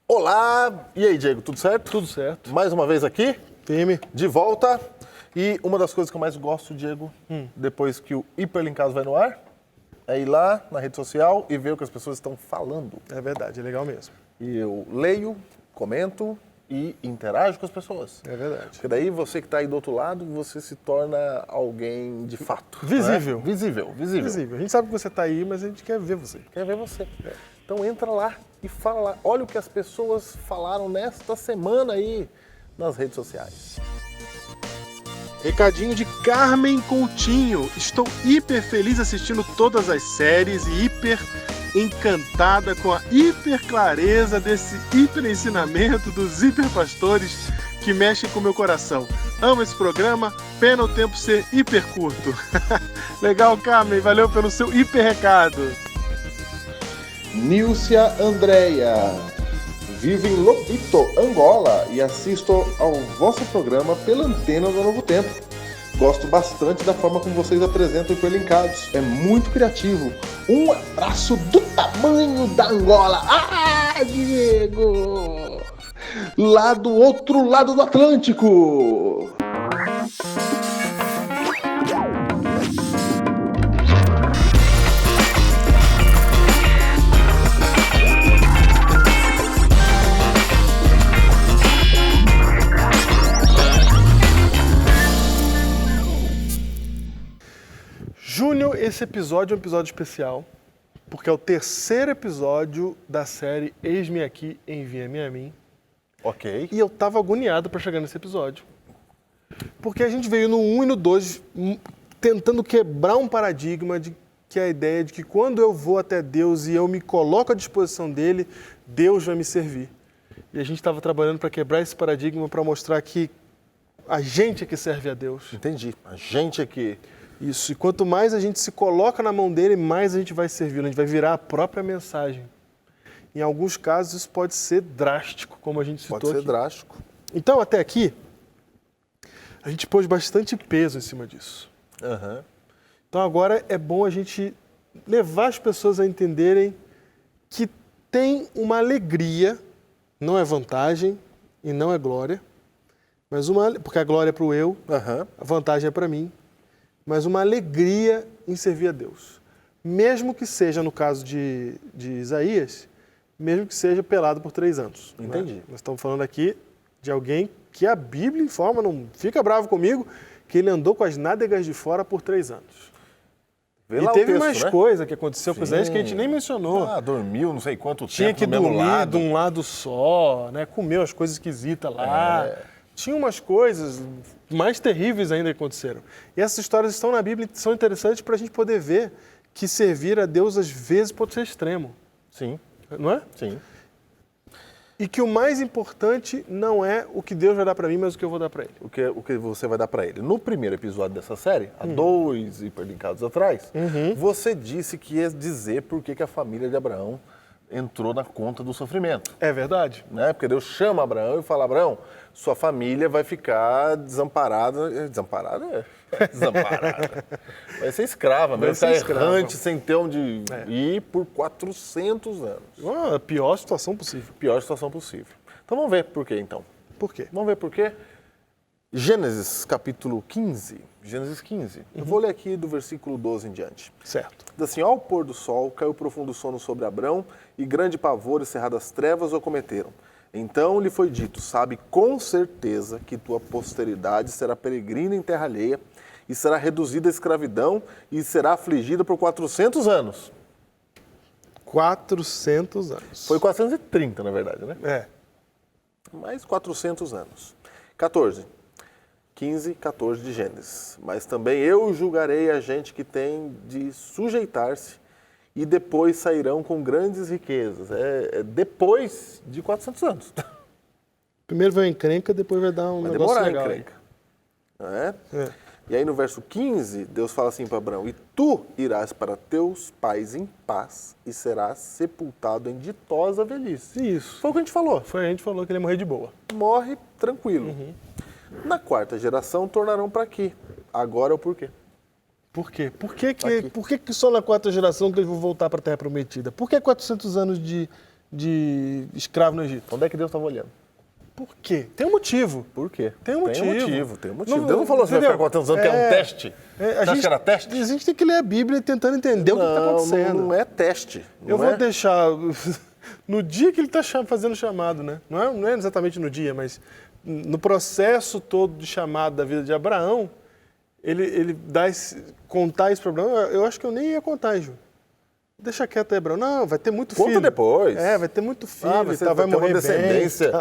Olá! E aí, Diego, tudo certo? Tudo certo. Mais uma vez aqui, Firme. de volta. E uma das coisas que eu mais gosto, Diego, depois que o Hiperlinkados vai no ar, é ir lá na rede social e ver o que as pessoas estão falando. É verdade, é legal mesmo. E eu leio, comento e interajo com as pessoas. É verdade. Porque daí você que está aí do outro lado, você se torna alguém de fato. Visível. Né? Visível. Visível. A gente sabe que você está aí, mas a gente quer ver você. Quer ver você. Então entra lá e fala lá. Olha o que as pessoas falaram nesta semana aí nas redes sociais. Recadinho de Carmen Coutinho. Estou hiper feliz assistindo todas as séries e hiper encantada com a hiper clareza desse hiper ensinamento dos hiper pastores que mexem com o meu coração. Amo esse programa, pena o tempo ser hiper curto. Legal, Carmen, valeu pelo seu hiper recado. Nílcia Andréia. Vivo em Lobito, Angola, e assisto ao vosso programa pela antena do Novo Tempo. Gosto bastante da forma como vocês apresentam o Hiperlinkados. É muito criativo. Um abraço do tamanho da Angola. Ah, Diego! Lá do outro lado do Atlântico. Júnior, esse episódio é um episódio especial, porque é o terceiro episódio da série Eis-me Aqui, Envia-me a Mim. Ok. E eu tava agoniado para chegar nesse episódio. Porque a gente veio no 1 e no 2 tentando quebrar um paradigma de que é a ideia de que quando eu vou até Deus e eu me coloco à disposição dele, Deus vai me servir. E a gente estava trabalhando para quebrar esse paradigma, para mostrar que a gente é que serve a Deus. Entendi. A gente aqui. Isso, e quanto mais a gente se coloca na mão dele, mais a gente vai servir, a gente vai virar a própria mensagem. Em alguns casos isso pode ser drástico, como a gente citou aqui. Pode ser drástico. Então, até aqui, a gente pôs bastante peso em cima disso. Uhum. Então agora é bom a gente levar as pessoas a entenderem que tem uma alegria, não é vantagem e não é glória, mas porque a glória é para o eu, a vantagem é para mim, mas uma alegria em servir a Deus. Mesmo que seja, no caso de Isaías, mesmo que seja pelado por 3 anos. Entendi. Né? Nós estamos falando aqui de alguém que a Bíblia informa, não fica bravo comigo, que ele andou com as nádegas de fora por 3 anos. Vê E lá teve o texto, mais né? coisa que aconteceu com Isaías que a gente nem mencionou. Ah, dormiu não sei quanto Tinha tempo que no mesmo dormir lado. de um lado só, né? Comeu as coisas esquisitas lá. Tinha umas coisas mais terríveis ainda que aconteceram. E essas histórias estão na Bíblia e são interessantes para a gente poder ver que servir a Deus às vezes pode ser extremo. Sim, Não é? sim. E que o mais importante não é o que Deus vai dar para mim, mas o que eu vou dar para ele. O que você vai dar pra ele. No primeiro episódio dessa série, há 2 hiperlinkados atrás, você disse que ia dizer por que a família de Abraão entrou na conta do sofrimento. É verdade? Né? Porque Deus chama Abraão e fala: Abraão, sua família vai ficar desamparada. Desamparada? Desamparada. Vai ser escrava, vai ser errante, sem ter onde ir por 400 anos. A pior situação possível. Pior situação possível. Então vamos ver por quê, então. Por quê? Vamos ver por quê. Gênesis, capítulo 15. Gênesis 15. Eu vou ler aqui do versículo 12 em diante. Certo. Diz assim: ao pôr do sol, caiu profundo sono sobre Abrão, e grande pavor e cerradas trevas o acometeram. Então lhe foi dito: sabe com certeza que tua posteridade será peregrina em terra alheia, e será reduzida à escravidão, e será afligida por 400 anos. 400 anos. Foi 430, na verdade, né? É. Mais 400 anos. 15, 14 de Gênesis. Mas também eu julgarei a gente que tem de sujeitar-se, e depois sairão com grandes riquezas. É depois de 400 anos. Primeiro vai a encrenca, depois vai dar um Vai negócio demorar legal. a encrenca. Não é? É. E aí no verso 15, Deus fala assim para Abraão: e tu irás para teus pais em paz, e serás sepultado em ditosa velhice. Isso. Foi o que a gente falou. A gente falou que ele ia morrer de boa. Morre tranquilo. Na 4ª geração tornarão para aqui. Agora é o porquê. Por quê? Por que só na 4ª geração que eles vão voltar para a Terra Prometida? Por que 400 anos de de escravo no Egito? Onde é que Deus estava olhando? Por quê? Tem um motivo. Por quê? Tem um motivo. Tem um motivo. Deus não falou assim, vai ficar contando que é um teste. Você acha que era teste? A gente tem que ler a Bíblia tentando entender o que está acontecendo. Não é teste. Eu vou deixar... No dia que ele está fazendo o chamado, né? Não é exatamente no dia, mas no processo todo de chamado da vida de Abraão, ele contar esse problema. Eu acho que eu nem ia contar, Ju. Deixa quieto aí, Abraão. Não, vai ter muito filho. Conta depois. Vai ter muito filho, vai morrer uma descendência.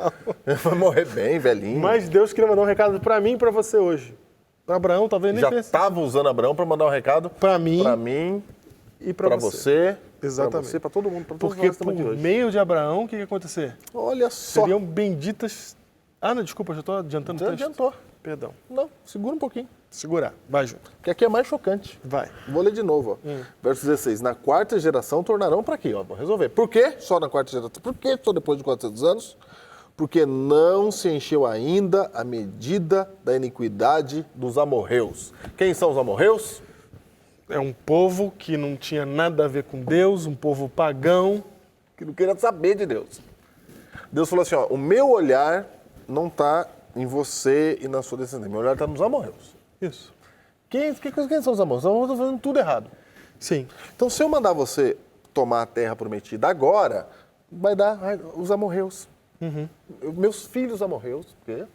bem. Vai morrer bem, velhinho. Mas Deus queria mandar um recado para mim e para você hoje. Para Abraão, talvez nem já estava usando Abraão para mandar um recado para mim e para você. Exatamente. Para todo mundo, para todos Porque nós por de hoje. meio de Abraão, o que ia acontecer? Olha só. Seriam benditas... não, desculpa, já estou adiantando o texto. Adiantou. Perdão. Não, segura um pouquinho. Segurar. Vai, Ju. Que aqui é mais chocante. Vai. Vou ler de novo. Verso 16. Na quarta geração tornarão para aqui. Vou resolver. Por que só na quarta geração? Por que só depois de 400 anos? Porque não se encheu ainda a medida da iniquidade dos amorreus. Quem são os amorreus? É um povo que não tinha nada a ver com Deus, um povo pagão. Que não queria saber de Deus. Deus falou assim, o meu olhar não está em você e na sua descendência. Meu olhar está nos amorreus. Isso. Quem são os amorreus? Os amorreus estão fazendo tudo errado. Sim. Então, se eu mandar você tomar a terra prometida agora, vai dar os amorreus. Meus filhos amorreus, porque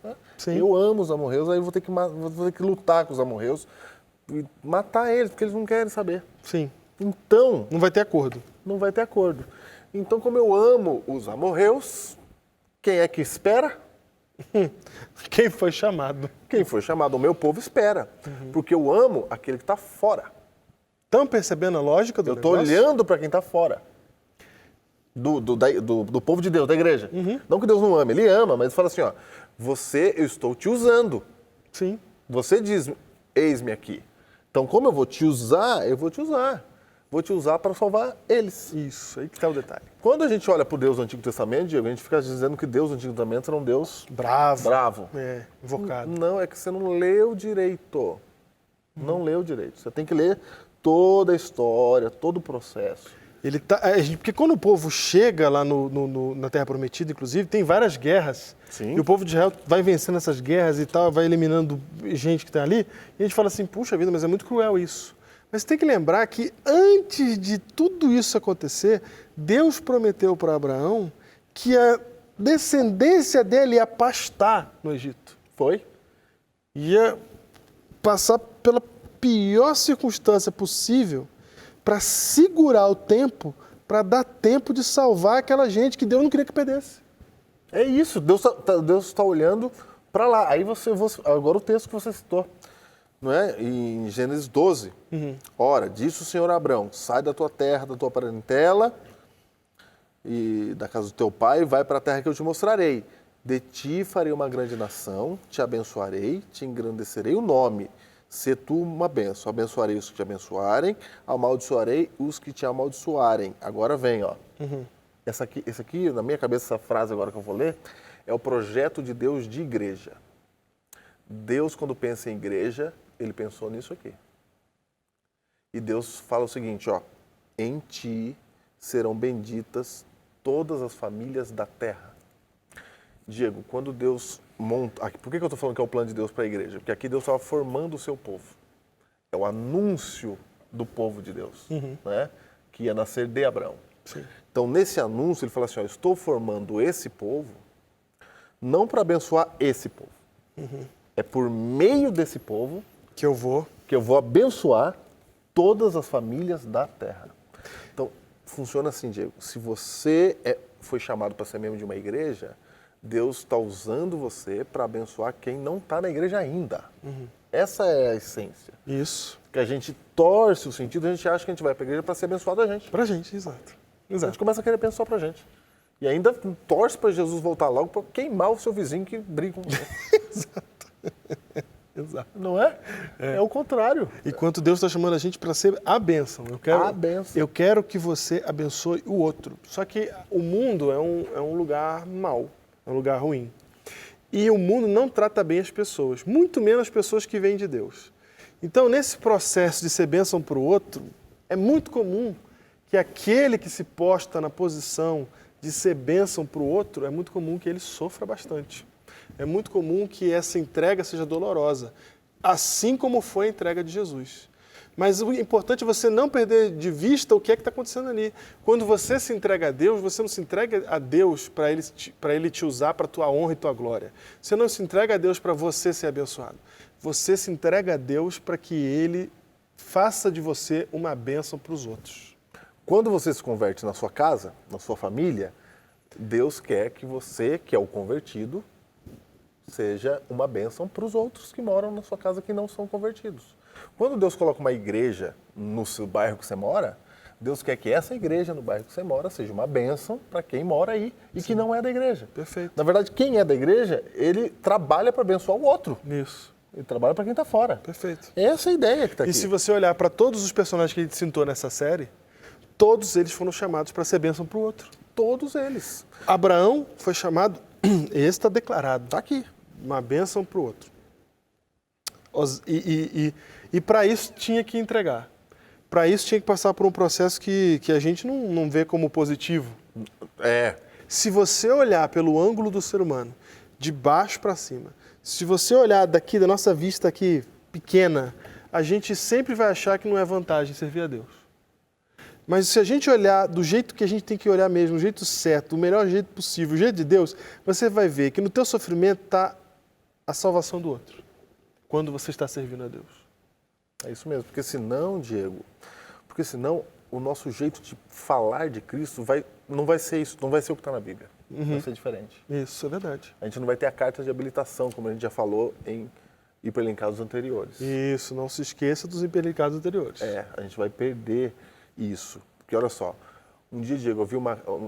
eu amo os amorreus, aí eu vou ter que lutar com os amorreus e matar eles, porque eles não querem saber. Sim. Então... Não vai ter acordo. Não vai ter acordo. Então, como eu amo os amorreus, quem é que espera? Quem foi chamado. Quem foi chamado, o meu povo espera. Porque eu amo aquele que está fora. Estão percebendo a lógica do negócio? Eu estou olhando para quem está fora. Do povo de Deus, da igreja. Não que Deus não ame, Ele ama, mas Ele fala assim, eu estou te usando. Sim. Você diz, eis-me aqui. Então, como eu vou te usar, eu vou te usar. Vou te usar para salvar eles. Isso, aí que está o detalhe. Quando a gente olha para o Deus do Antigo Testamento, Diego, a gente fica dizendo que Deus do Antigo Testamento era um Deus bravo. Invocado. Não, é que você não leu direito. Não leu direito. Você tem que ler toda a história, todo o processo. Porque quando o povo chega lá na Terra Prometida, inclusive, tem várias guerras. Sim. E o povo de Israel vai vencendo essas guerras e tal, vai eliminando gente que está ali. E a gente fala assim, puxa vida, mas é muito cruel isso. Mas tem que lembrar que antes de tudo isso acontecer, Deus prometeu para Abraão que a descendência dele ia pastar no Egito. Foi? Ia passar pela pior circunstância possível para segurar o tempo, para dar tempo de salvar aquela gente que Deus não queria que perdesse. É isso, Deus está olhando para lá. Aí agora o texto que você citou. Não é? Em Gênesis 12. Ora, disse o Senhor a Abrão, sai da tua terra, da tua parentela e da casa do teu pai, vai para a terra que eu te mostrarei. De ti farei uma grande nação, te abençoarei, te engrandecerei o nome. Se tu uma bênção, abençoarei os que te abençoarem, amaldiçoarei os que te amaldiçoarem. Agora vem, Esse aqui, na minha cabeça, essa frase agora que eu vou ler, é o projeto de Deus de igreja. Deus, quando pensa em igreja, Ele pensou nisso aqui. E Deus fala o seguinte, em ti serão benditas todas as famílias da terra. Diego, quando Deus monta... Por que eu estou falando que é o plano de Deus para a igreja? Porque aqui Deus estava formando o seu povo. É o anúncio do povo de Deus, né? Que ia nascer de Abraão. Sim. Então, nesse anúncio, ele fala assim, estou formando esse povo não para abençoar esse povo. É por meio desse povo que eu vou abençoar todas as famílias da terra. Então, funciona assim, Diego. Se você foi chamado para ser membro de uma igreja, Deus está usando você para abençoar quem não está na igreja ainda. Essa é a essência. Isso. Que a gente torce o sentido, a gente acha que a gente vai para a igreja para ser abençoado a gente. Pra gente, exato. A gente começa a querer abençoar pra gente. E ainda torce para Jesus voltar logo para queimar o seu vizinho que briga com você. Exato. Não é? É o contrário. Enquanto Deus está chamando a gente para ser a bênção. Eu quero que você abençoe o outro. Só que o mundo é um lugar mau, é um lugar ruim. E o mundo não trata bem as pessoas, muito menos as pessoas que vêm de Deus. Então, nesse processo de ser bênção para o outro, é muito comum que aquele que se posta na posição de ser bênção para o outro, é muito comum que ele sofra bastante. É muito comum que essa entrega seja dolorosa, assim como foi a entrega de Jesus. Mas o importante é você não perder de vista o que é que está acontecendo ali. Quando você se entrega a Deus, você não se entrega a Deus para ele te usar para a tua honra e tua glória. Você não se entrega a Deus para você ser abençoado. Você se entrega a Deus para que Ele faça de você uma bênção para os outros. Quando você se converte na sua casa, na sua família, Deus quer que você, que é o convertido, seja uma bênção para os outros que moram na sua casa que não são convertidos. Quando Deus coloca uma igreja no seu bairro que você mora, Deus quer que essa igreja no bairro que você mora seja uma bênção para quem mora aí e que não é da igreja. Perfeito. Na verdade, quem é da igreja, ele trabalha para abençoar o outro. Isso. Ele trabalha para quem está fora. Perfeito. Essa é a ideia que está aqui. E se você olhar para todos os personagens que a gente citou nessa série, todos eles foram chamados para ser bênção para o outro. Todos eles. Abraão foi chamado, esse está declarado, Está aqui. uma bênção para o outro. E para isso tinha que entregar. Para isso tinha que passar por um processo que a gente não vê como positivo. É. Se você olhar pelo ângulo do ser humano, de baixo para cima, se você olhar daqui, da nossa vista aqui, pequena, a gente sempre vai achar que não é vantagem servir a Deus. Mas se a gente olhar do jeito que a gente tem que olhar mesmo, do jeito certo, do melhor jeito possível, o jeito de Deus, você vai ver que no teu sofrimento está a salvação do outro, quando você está servindo a Deus. É isso mesmo, porque senão, Diego, o nosso jeito de falar de Cristo não vai ser isso, não vai ser o que está na Bíblia. Vai ser diferente. Isso, é verdade. A gente não vai ter a carta de habilitação, como a gente já falou em hiperlinkados anteriores. Isso, não se esqueça dos hiperlinkados anteriores. A gente vai perder isso. Porque olha só, um dia, Diego,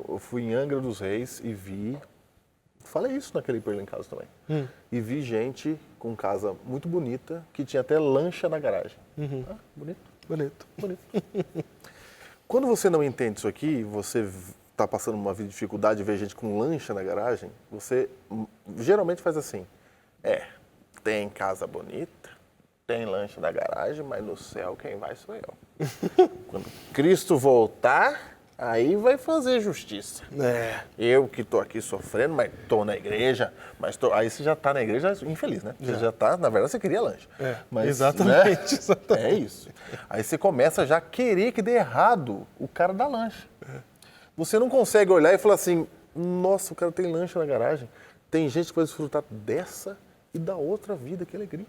eu fui em Angra dos Reis e vi, falei isso naquele hiperlinkado também, e vi gente com casa muito bonita, que tinha até lancha na garagem. Bonito. Bonito. Quando você não entende isso aqui, você está passando uma vida de dificuldade e vê gente com lancha na garagem, você geralmente faz assim, tem casa bonita, tem lancha na garagem, mas no céu quem vai sou eu. Quando Cristo voltar, aí vai fazer justiça. Eu que estou aqui sofrendo, mas estou na igreja, aí você já está na igreja infeliz, né? Você já está, na verdade, você queria lancha. Mas, exatamente, né? exatamente. É isso. Aí você começa já a querer que dê errado o cara da lancha. Você não consegue olhar e falar assim, nossa, o cara tem lancha na garagem. Tem gente que vai desfrutar dessa e da outra vida, que alegria.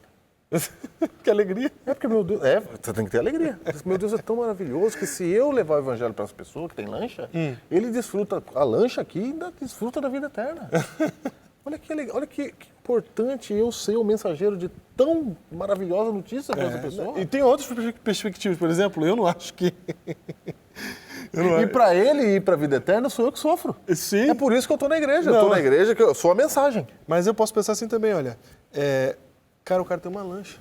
Que alegria. Porque, meu Deus, você tem que ter alegria. Meu Deus, é tão maravilhoso que se eu levar o evangelho para as pessoas que têm lancha, ele desfruta, a lancha aqui ainda desfruta da vida eterna. Olha que importante eu ser o mensageiro de tão maravilhosa notícia para essa pessoa. E tem outras perspectivas, por exemplo, eu não acho que... E para ele ir para a vida eterna, sou eu que sofro. Sim. É por isso que eu estou na igreja. Eu estou na igreja que eu sou a mensagem. Mas eu posso pensar assim também, olha, o cara tem uma lancha.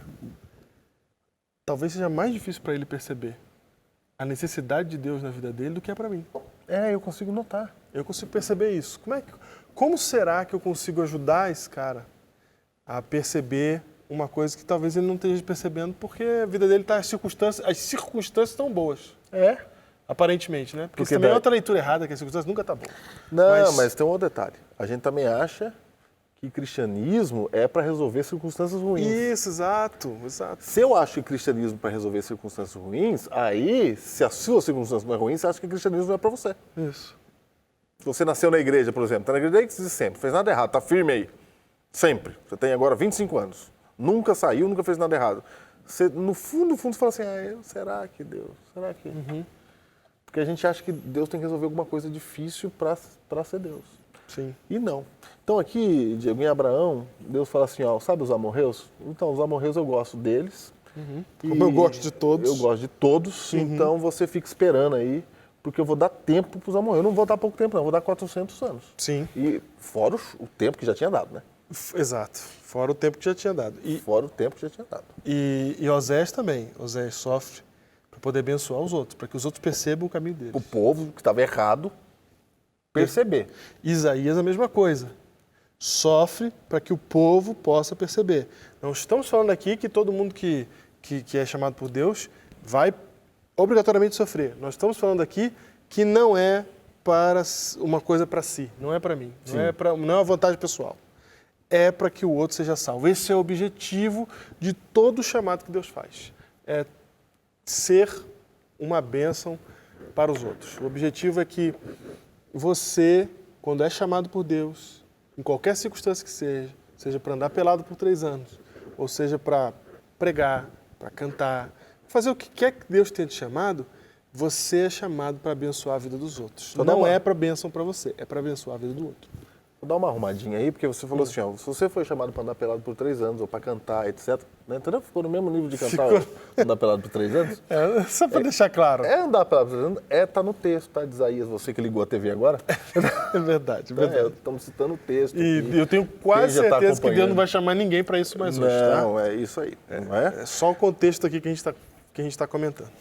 Talvez seja mais difícil para ele perceber a necessidade de Deus na vida dele do que é para mim. Eu consigo notar. Eu consigo perceber isso. Como será que eu consigo ajudar esse cara a perceber uma coisa que talvez ele não esteja percebendo porque a vida dele está as circunstâncias estão boas. Aparentemente, né? Porque isso também é outra leitura errada, que as circunstâncias nunca estão boas. Não, mas tem um outro detalhe. A gente também acha que cristianismo é para resolver circunstâncias ruins. Isso, exato. Se eu acho que cristianismo é para resolver circunstâncias ruins, aí, se a sua circunstância não é ruim, você acha que cristianismo não é para você. Isso. Se você nasceu na igreja, por exemplo, está na igreja desde sempre, fez nada errado, está firme aí, sempre. Você tem agora 25 anos, nunca saiu, nunca fez nada errado. Você, no fundo, você fala assim, será que Deus, será que... Porque a gente acha que Deus tem que resolver alguma coisa difícil para ser Deus. Sim. E não. Então aqui, Diego, em Abraão, Deus fala assim, sabe os amorreus? Então, os amorreus eu gosto deles. Como eu gosto de todos. Eu gosto de todos, então você fica esperando aí, porque eu vou dar tempo para os amorreus. Eu não vou dar pouco tempo, não, eu vou dar 400 anos. Sim. E fora o tempo que já tinha dado, né? Exato. Fora o tempo que já tinha dado. Fora o tempo que já tinha dado. E Osés também. Osés sofre para poder abençoar os outros, para que os outros percebam o caminho deles. O povo que estava errado perceber. Isaías a mesma coisa. Sofre para que o povo possa perceber. Não estamos falando aqui que todo mundo que é chamado por Deus vai obrigatoriamente sofrer. Nós estamos falando aqui que não é para uma coisa para si, não é para mim, não é uma vantagem pessoal. É para que o outro seja salvo. Esse é o objetivo de todo o chamado que Deus faz. É ser uma bênção para os outros. O objetivo é que você, quando é chamado por Deus, em qualquer circunstância que seja para andar pelado por 3 anos, ou seja para pregar, para cantar, fazer o que quer que Deus tenha te chamado, você é chamado para abençoar a vida dos outros. Não é para bênção para você, é para abençoar a vida do outro. Vou dar uma arrumadinha aí, porque você falou assim, ó, se você foi chamado para andar pelado por 3 anos, ou para cantar, etc., né? Entendeu? Ficou no mesmo nível de cantar andar pelado por 3 anos? Só para deixar claro. Andar pelado por 3 anos, tá no texto, tá, de Isaías, você que ligou a TV agora. É verdade, verdade. Estamos citando o texto. E eu tenho quase certeza que Deus não vai chamar ninguém para isso mais hoje, tá? Não, é isso aí, não é? É só o contexto aqui que a gente está comentando.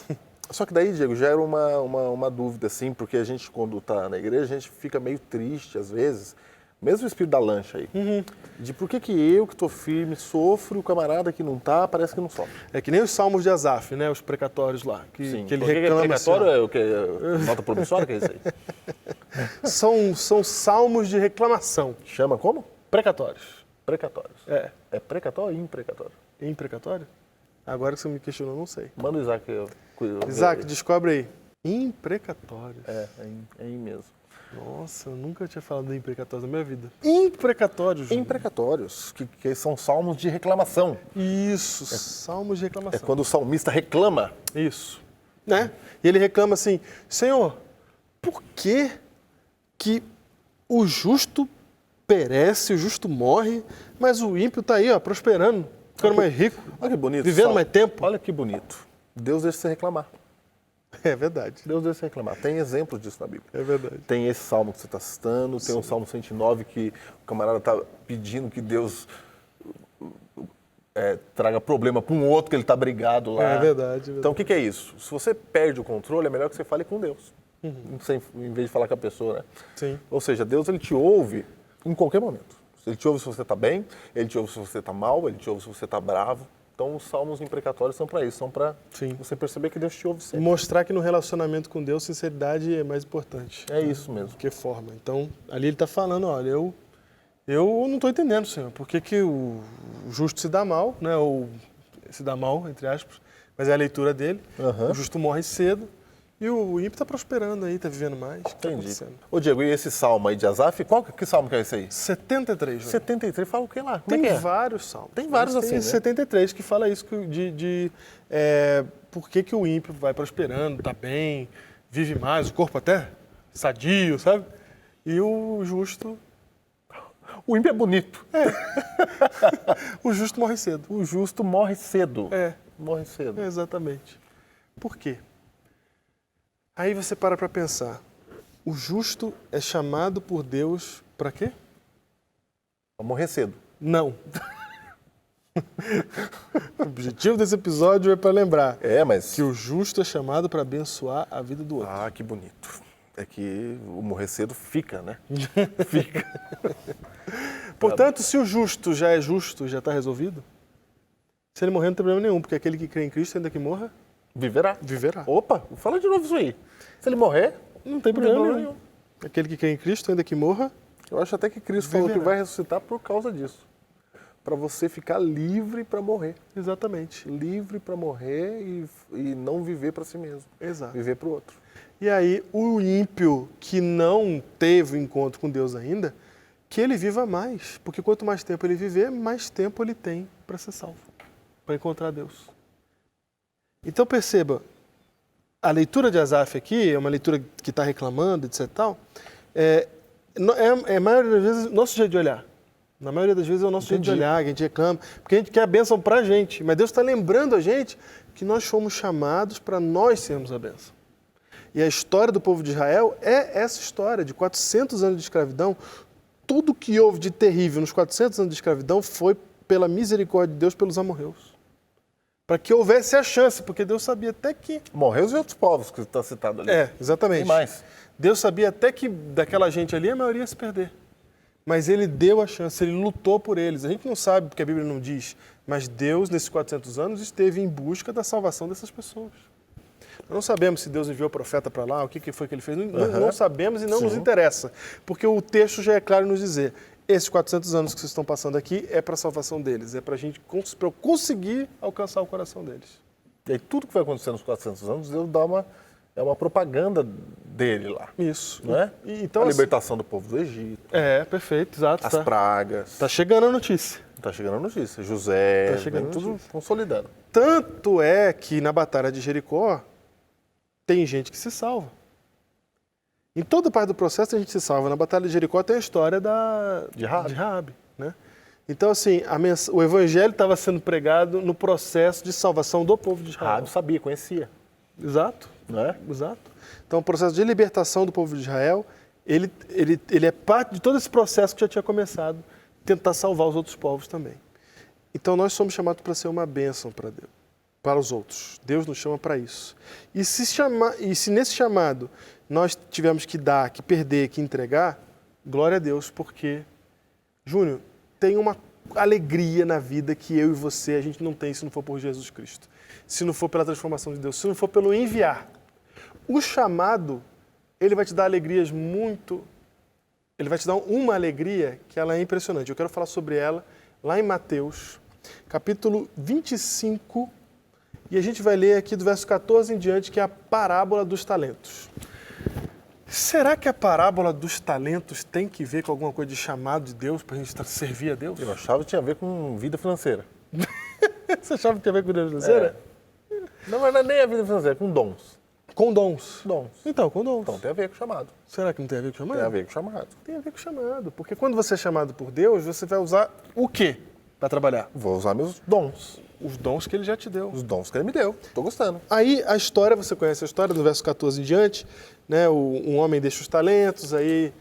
Só que daí, Diego, gera uma dúvida, assim, porque a gente, quando está na igreja, a gente fica meio triste, às vezes, mesmo o espírito da lancha aí, de por que eu, que estou firme, sofro, e o camarada que não está, parece que não sofre. É que nem os salmos de Asaf, né? Os precatórios lá, que ele reclama. Precatório é o que? Nota promissória, que é isso aí? São salmos de reclamação. Chama como? Precatórios. Precatórios. É precatório ou imprecatório? Imprecatório? Agora que você me questionou, não sei. Manda o Isaac. Isaac, descobre aí. Imprecatórios. É aí mesmo. Nossa, eu nunca tinha falado de imprecatórios na minha vida. Imprecatórios. Imprecatórios, que são salmos de reclamação. Isso, salmos de reclamação. É quando o salmista reclama. Isso. Né? E ele reclama assim, Senhor, por que o justo perece, o justo morre, mas o ímpio está aí, ó, prosperando, ficando mais rico, olha que bonito, vivendo mais tempo? Olha que bonito. Deus deixa você reclamar. É verdade. Deus deixa você reclamar. Tem exemplos disso na Bíblia. É verdade. Tem esse salmo que você está citando, tem o Salmo 109 que o camarada está pedindo que Deus traga problema para um outro que ele está brigado lá. É verdade. Então o que é isso? Se você perde o controle, é melhor que você fale com Deus, em vez de falar com a pessoa, né? Sim. Ou seja, Deus ele te ouve em qualquer momento. Ele te ouve se você está bem, ele te ouve se você está mal, ele te ouve se você está bravo. Então, os salmos imprecatórios são para isso, são para você perceber que Deus te ouve sempre. Mostrar que no relacionamento com Deus, sinceridade é mais importante. É isso mesmo. Que forma. Então, ali ele está falando, olha, eu não estou entendendo, Senhor, por que o justo se dá mal, né? Ou se dá mal, entre aspas, mas é a leitura dele. O justo morre cedo e o ímpio está prosperando aí, está vivendo mais. Entendi. Ô Diego, e esse salmo aí de Asaf, que salmo que é esse aí? 73. 73, fala o que lá? Tem vários salmos. Tem vários assim, né? 73 que fala isso por que o ímpio vai prosperando, está bem, vive mais, o corpo até sadio, sabe? E o justo... O ímpio é bonito. O justo morre cedo. O justo morre cedo. Morre cedo. Exatamente. Por quê? Aí você para pensar. O justo é chamado por Deus para quê? Para morrer cedo. Não. O objetivo desse episódio é para lembrar que o justo é chamado para abençoar a vida do outro. Ah, que bonito. É que o morrer cedo fica, né? Fica. Portanto, se o justo já é justo, já está resolvido, se ele morrer não tem problema nenhum, porque aquele que crê em Cristo, ainda que morra, viverá. Viverá. Opa, fala de novo isso aí. Se ele morrer, não tem problema nenhum. Aquele que crê em Cristo, ainda que morra, eu acho até que Cristo falou que vai ressuscitar por causa disso. Para você ficar livre para morrer. Exatamente. Livre para morrer e não viver para si mesmo. Exato. Viver para o outro. E aí, o ímpio que não teve o encontro com Deus ainda, que ele viva mais. Porque quanto mais tempo ele viver, mais tempo ele tem para ser salvo, para encontrar Deus. Então perceba, a leitura de Asaf aqui é uma leitura que está reclamando, etc. Tal, a maioria das vezes, nosso jeito de olhar. Na maioria das vezes é o nosso jeito de olhar, que a gente reclama, porque a gente quer a bênção para a gente. Mas Deus está lembrando a gente que nós fomos chamados para nós sermos a bênção. E a história do povo de Israel é essa história de 400 anos de escravidão. Tudo que houve de terrível nos 400 anos de escravidão foi pela misericórdia de Deus pelos amorreus. Para que houvesse a chance, porque Deus sabia até que... Morreus e outros povos que está citado ali. Exatamente. Tem mais. Deus sabia até que daquela gente ali a maioria ia se perder. Mas ele deu a chance, ele lutou por eles. A gente não sabe porque a Bíblia não diz, mas Deus, nesses 400 anos, esteve em busca da salvação dessas pessoas. Não sabemos se Deus enviou o profeta para lá, o que foi que ele fez. Não sabemos e não nos interessa. Porque o texto já é claro em nos dizer, esses 400 anos que vocês estão passando aqui é para a salvação deles, é para a gente conseguir alcançar o coração deles. E aí tudo que vai acontecer nos 400 anos, Deus dá uma propaganda dele lá. Isso. Não é? Então, a libertação do povo do Egito. Perfeito, exato. As pragas. Tá chegando a notícia. Tá chegando a notícia. José, tudo consolidando. Tanto é que na Batalha de Jericó, tem gente que se salva. Em toda parte do processo a gente se salva. Na Batalha de Jericó tem a história de Raabe, né? Então, assim, o evangelho estava sendo pregado no processo de salvação do povo de Israel. Raabe sabia, conhecia. Exato. Não é? Exato. Então, o processo de libertação do povo de Israel, ele é parte de todo esse processo que já tinha começado, tentar salvar os outros povos também. Então, nós somos chamados para ser uma bênção para Deus, para os outros. Deus nos chama para isso. E se nesse chamado nós tivemos que dar, que perder, que entregar, glória a Deus, porque, Júnior, tem uma alegria na vida que eu e você, a gente não tem se não for por Jesus Cristo. Se não for pela transformação de Deus, se não for pelo enviar. O chamado, ele vai te dar alegrias muito... Ele vai te dar uma alegria que ela é impressionante. Eu quero falar sobre ela lá em Mateus, capítulo 25, e a gente vai ler aqui do verso 14 em diante, que é a parábola dos talentos. Será que a parábola dos talentos tem que ver com alguma coisa de chamado de Deus, para a gente servir a Deus? Eu achava que tinha a ver com vida financeira. Você achava que tinha a ver com vida financeira? Não, mas não é nem a vida financeira, é com dons. Com dons. Dons. Então, com dons. Então tem a ver com chamado. Será que não tem a ver com chamado? Tem a ver com chamado. Tem a ver com chamado. Porque quando você é chamado por Deus, você vai usar o quê para trabalhar? Vou usar meus dons. Os dons que ele já te deu. Os dons que ele me deu. Estou gostando. Aí a história, você conhece a história, do verso 14 em diante, né? Um homem deixa os talentos, aí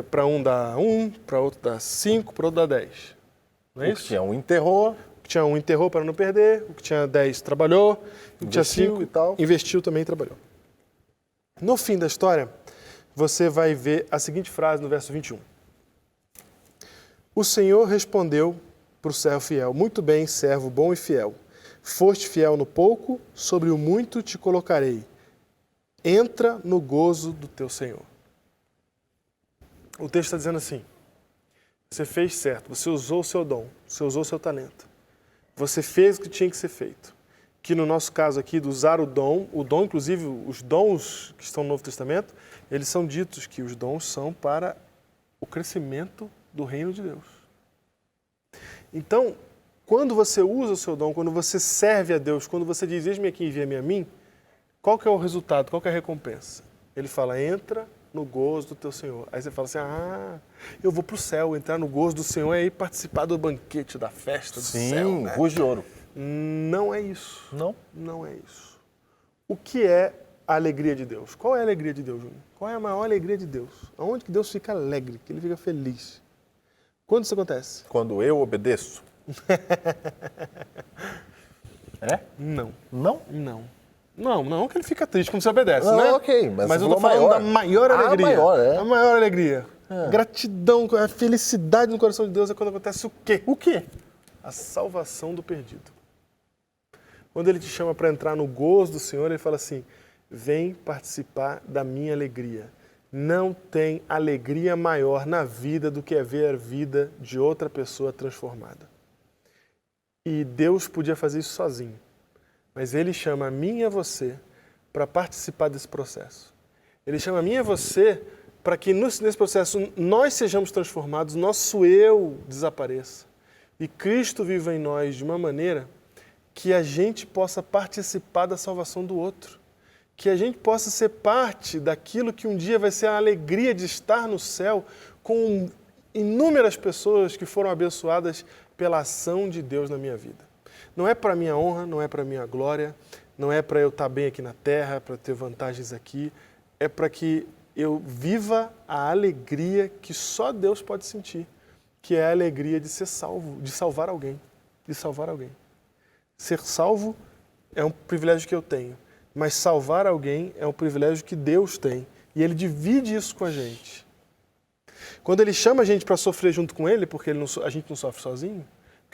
para um dá 1, para outro dá 5, para outro dá 10. Não é O isso? que tinha um enterrou. O que tinha 1 enterrou para não perder, o que tinha 10 trabalhou, o que tinha 5 e tal. investiu também e trabalhou. No fim da história, você vai ver a seguinte frase no verso 21. O Senhor respondeu para o servo fiel: muito bem, servo bom e fiel. Foste fiel no pouco, sobre o muito te colocarei. Entra no gozo do teu Senhor. O texto está dizendo assim: você fez certo, você usou o seu dom, você usou o seu talento. Você fez o que tinha que ser feito. Que no nosso caso aqui, de usar o dom, inclusive os dons que estão no Novo Testamento, eles são ditos que os dons são para o crescimento do reino de Deus. Então, quando você usa o seu dom, quando você serve a Deus, quando você diz, eis-me aqui, envia-me a mim, qual que é o resultado, qual que é a recompensa? Ele fala, entra no gozo do teu Senhor. Aí você fala assim, eu vou para o céu, entrar no gozo do Senhor é ir participar do banquete, da festa do céu. Sim, ruas de ouro. Não é isso. Não? Não é isso. O que é a alegria de Deus? Qual é a alegria de Deus, Júnior? Qual é a maior alegria de Deus? Aonde que Deus fica alegre, que Ele fica feliz? Quando isso acontece? Quando eu obedeço. É? Não. Não? Não que Ele fica triste quando você obedece, Não, né? ok, mas eu tô falando da maior alegria. A maior alegria. Gratidão, a felicidade no coração de Deus é quando acontece o quê? O quê? A salvação do perdido. Quando Ele te chama para entrar no gozo do Senhor, Ele fala assim, vem participar da minha alegria. Não tem alegria maior na vida do que é ver a vida de outra pessoa transformada. E Deus podia fazer isso sozinho. Mas Ele chama a mim e a você para participar desse processo. Ele chama a mim e a você para que nesse processo nós sejamos transformados, nosso eu desapareça. E Cristo viva em nós de uma maneira que a gente possa participar da salvação do outro. Que a gente possa ser parte daquilo que um dia vai ser a alegria de estar no céu com inúmeras pessoas que foram abençoadas pela ação de Deus na minha vida. Não é para minha honra, não é para minha glória, não é para eu estar bem aqui na terra, para ter vantagens aqui, é para que eu viva a alegria que só Deus pode sentir, que é a alegria de ser salvo, de salvar alguém, Ser salvo é um privilégio que eu tenho, mas salvar alguém é um privilégio que Deus tem, e Ele divide isso com a gente. Quando Ele chama a gente para sofrer junto com Ele, porque a gente não sofre sozinho,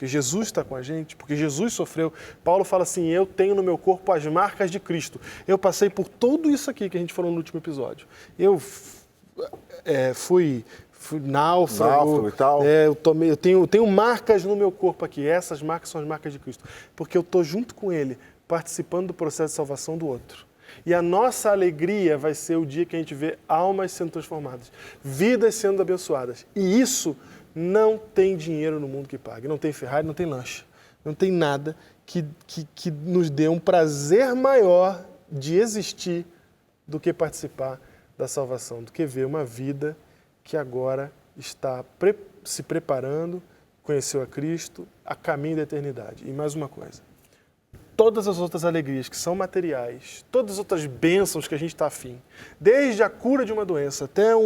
porque Jesus está com a gente, porque Jesus sofreu. Paulo fala assim, eu tenho no meu corpo as marcas de Cristo. Eu passei por tudo isso aqui que a gente falou no último episódio. Eu fui náufrago e tal. Eu tenho marcas no meu corpo aqui. Essas marcas são as marcas de Cristo. Porque eu estou junto com Ele, participando do processo de salvação do outro. E a nossa alegria vai ser o dia que a gente vê almas sendo transformadas, vidas sendo abençoadas. E isso não tem dinheiro no mundo que pague. Não tem Ferrari, não tem lancha. Não tem nada que nos dê um prazer maior de existir do que participar da salvação, do que ver uma vida que agora está se preparando, conheceu a Cristo, a caminho da eternidade. E mais uma coisa, todas as outras alegrias que são materiais, todas as outras bênçãos que a gente está afim, desde a cura de uma doença até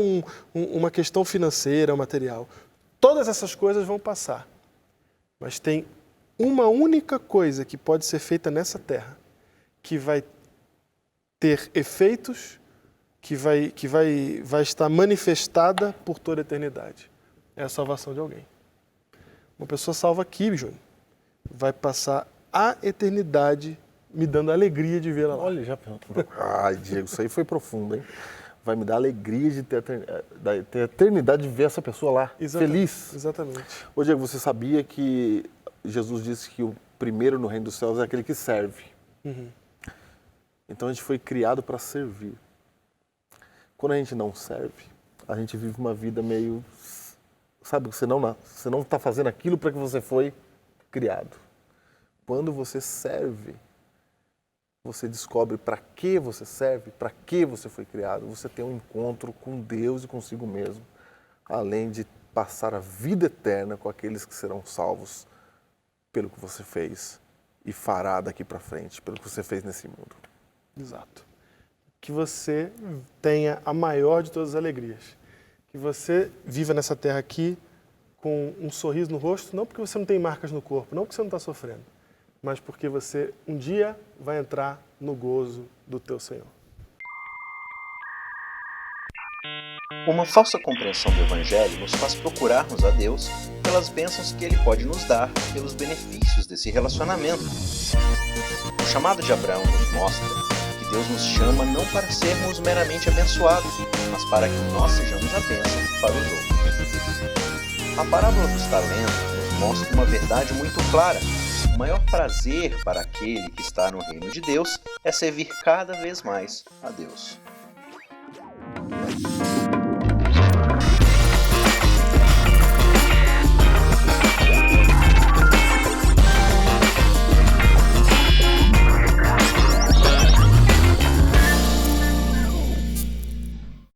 uma questão financeira, material, todas essas coisas vão passar. Mas tem uma única coisa que pode ser feita nessa terra, que vai ter efeitos, que vai estar manifestada por toda a eternidade. É a salvação de alguém. Uma pessoa salva aqui, Júnior, vai passar a eternidade me dando a alegria de vê-la lá. Olha, já... Ai, Diego, isso aí foi profundo, hein? Vai me dar a alegria de ter a eternidade de ver essa pessoa lá, feliz. Exatamente. Ô, Diego, você sabia que Jesus disse que o primeiro no reino dos céus é aquele que serve? Uhum. Então a gente foi criado para servir. Quando a gente não serve, a gente vive uma vida meio... Sabe, você não está fazendo aquilo para que você foi criado. Quando você serve, você descobre para que você serve, para que você foi criado. Você tem um encontro com Deus e consigo mesmo, além de passar a vida eterna com aqueles que serão salvos pelo que você fez e fará daqui para frente, pelo que você fez nesse mundo. Exato. Que você tenha a maior de todas as alegrias. Que você viva nessa terra aqui com um sorriso no rosto, não porque você não tem marcas no corpo, não porque você não está sofrendo, mas porque você um dia vai entrar no gozo do teu Senhor. Uma falsa compreensão do Evangelho nos faz procurarmos a Deus pelas bênçãos que Ele pode nos dar, pelos benefícios desse relacionamento. O chamado de Abraão nos mostra que Deus nos chama não para sermos meramente abençoados, mas para que nós sejamos a bênção para os outros. A parábola dos talentos nos mostra uma verdade muito clara. O maior prazer para aquele que está no reino de Deus é servir cada vez mais a Deus.